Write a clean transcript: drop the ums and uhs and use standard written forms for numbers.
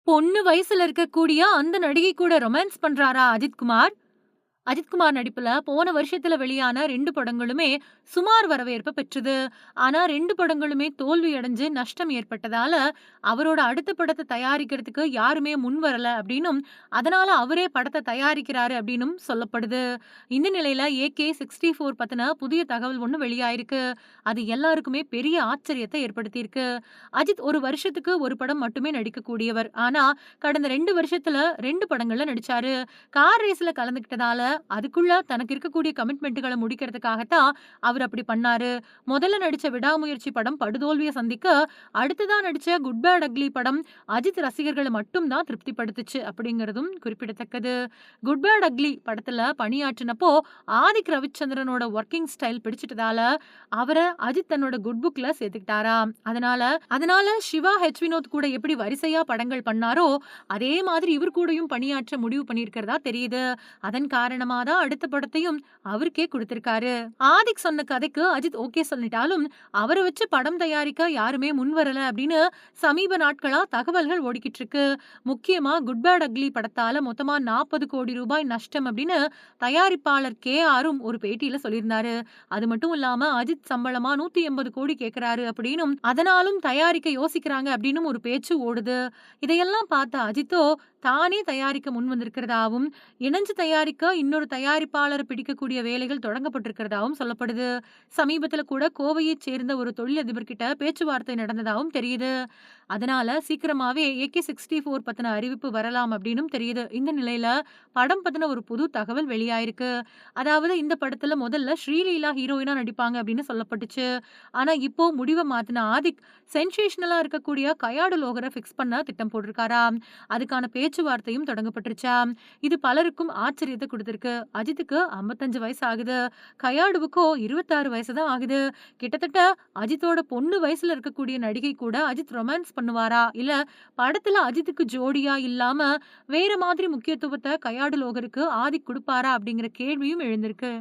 பொண்ணு வயசுல இருக்கக்கூடிய அந்த நடிகை கூட ரொமான்ஸ் பண்றாரா அஜித் குமார்? அஜித் குமார் நடிப்புல போன வருஷத்துல வெளியான 2 படங்களுமே சுமார் வரவேற்ப பெற்றது. ஆனா 2 படங்களுமே தோல்வி அடைஞ்சு நஷ்டம் ஏற்பட்டதால, அவரோட அடுத்த படத்த தயாரிக்கிறதுக்கு யாருமே முன் வரல அப்டின்னும், அதனால அவரே படத்த தயாரிக்கிறாரு அப்டின்னும் சொல்லப்படுது. இந்த நிலையில AK64 பத்தின புதிய தகவல் ஒண்ணு வெளியாயிருக்கு. அது எல்லாருக்குமே பெரிய ஆச்சரியத்த ஏற்படுத்தியிருக்கு. அஜித் ஒரு வருஷத்துக்கு 1 படம் மட்டுமே நடிக்கக்கூடியவர். ஆனா கடந்த 2 வருஷத்துல 2 படங்கள்ல நடிச்சாரு. கார் ரேஸ்ல கலந்துக்கிட்டதால, அதுக்குள்ள தனக்கு இருக்கக்கூடிய கமிட்மெண்ட்‌கள முடிக்கிறதுக்காக தான் அவரு அப்படி பண்ணாரு. முதல்ல நடிச்ச விடாமுயற்சி படம் படுதோல்விய சந்திக்க, அடுத்ததா நடிச்ச குட் பேட் அக்லி படம் அஜித் ரசிகர்கள மட்டும் தான் திருப்திப்படுத்துச்சு அப்படிங்கிறதும் குறிப்பிடத்தக்கது. குட் பேட் அக்லி படத்துல பணியாற்றினப்போ, ஆதிக் ரவிச்சந்திரனோட வொர்க்கிங் ஸ்டைல் பிடிச்சிட்டதால, அவர அஜித் தன்னோட குட் புக்ல சேர்த்துக்கிட்டாராம். அதனால அதனால சிவா, வினோத் கூட எப்படி வரிசையா படங்கள் பண்ணாரோ, அதே மாதிரி இவர் கூடயும் பணியாற்ற முடிவு பண்ணியிருக்கிறதா தெரியுது. அதன் காரணமா தான் அடுத்த படத்தையும் அவருக்கே குடுத்திருக்காரு. ஆதிக் சொன்ன கதைக்கு அஜித் ஓகே சொல்லிட்டாலும், அவர வச்சு படம் தயாரிக்க யாருமே முன் வரல அப்படின்னு சமீப நாட்களா தகவல்கள் ஓடிக்கிட்டு இருக்கு. முக்கியமா குட் பேட் அக்லி படத்தால மொத்தமா 40 கோடி ரூபாய் நஷ்டம் அப்படின்னு தயாரிப்பாளர் KRம் ஒரு பேட்டியில சொல்லியிருந்தாரு. அது மட்டும் இல்லாம அஜித் சம்பளமா 180 கோடி கேட்கிறாரு அப்படின்னும், அதனாலும் தயாரிக்க யோசிக்கிறாங்க அப்படின்னும் ஒரு பேச்சு ஓடுது. இதையெல்லாம் பார்த்த அஜித்தோ தானே தயாரிக்க முன் வந்திருக்கிறதாவும், இணைஞ்சு தயாரிக்க இன்னொரு தயாரிப்பாளர பிடிக்கக்கூடிய வேலைகள் தொடங்கப்பட்டிருக்கிறதாவும் சொல்லப்படுது. சமீபத்துல கூட கோவையைச் சேர்ந்த ஒரு தொழிலதிபர் கிட்ட பேச்சுவார்த்தை நடந்ததாவும் தெரியுது. அதனால சீக்கிரமாவே AK64 பத்தின அறிவிப்பு வரலாம் அப்படின்னும் தெரியுது. இந்த நிலையில படம் பத்தின ஒரு புது தகவல் வெளியாயிருக்கு. அதாவது இந்த படத்துல முதல்ல ஸ்ரீலீலா ஹீரோயினா நடிப்பாங்க அப்படின்னு சொல்லப்பட்டுச்சு. ஆனா இப்போ முடிவ மாத்துன ஆதிக் சென்சேஷனலா இருக்கக்கூடிய கயாடு லோகர ஃபிக்ஸ் பண்ண திட்டம் போட்டிருக்காராம். அதுக்கான பேச்சுவார்த்தையும் தொடங்கப்பட்டுருச்சாம். இது பலருக்கும் ஆச்சரியத்த குடுத்திருக்கு. அஜித்துக்கு 55 வயசு ஆகுது. கயாடுவுக்கோ 26 வயசு தான் ஆகுது. கிட்டத்தட்ட அஜித்தோட பொண்ணு வயசுல இருக்கக்கூடிய நடிகை கூட அஜித் ரொமான்ஸ் பண்ணுவாரா? இல்ல படத்துல அஜித்துக்கு ஜோடியா இல்லாம வேற மாதிரி முக்கியத்துவத்த கயாடு லோகருக்கு ஆதிக் குடுப்பாரா? அப்படிங்கிற கேள்வியும் எழுந்திருக்கு.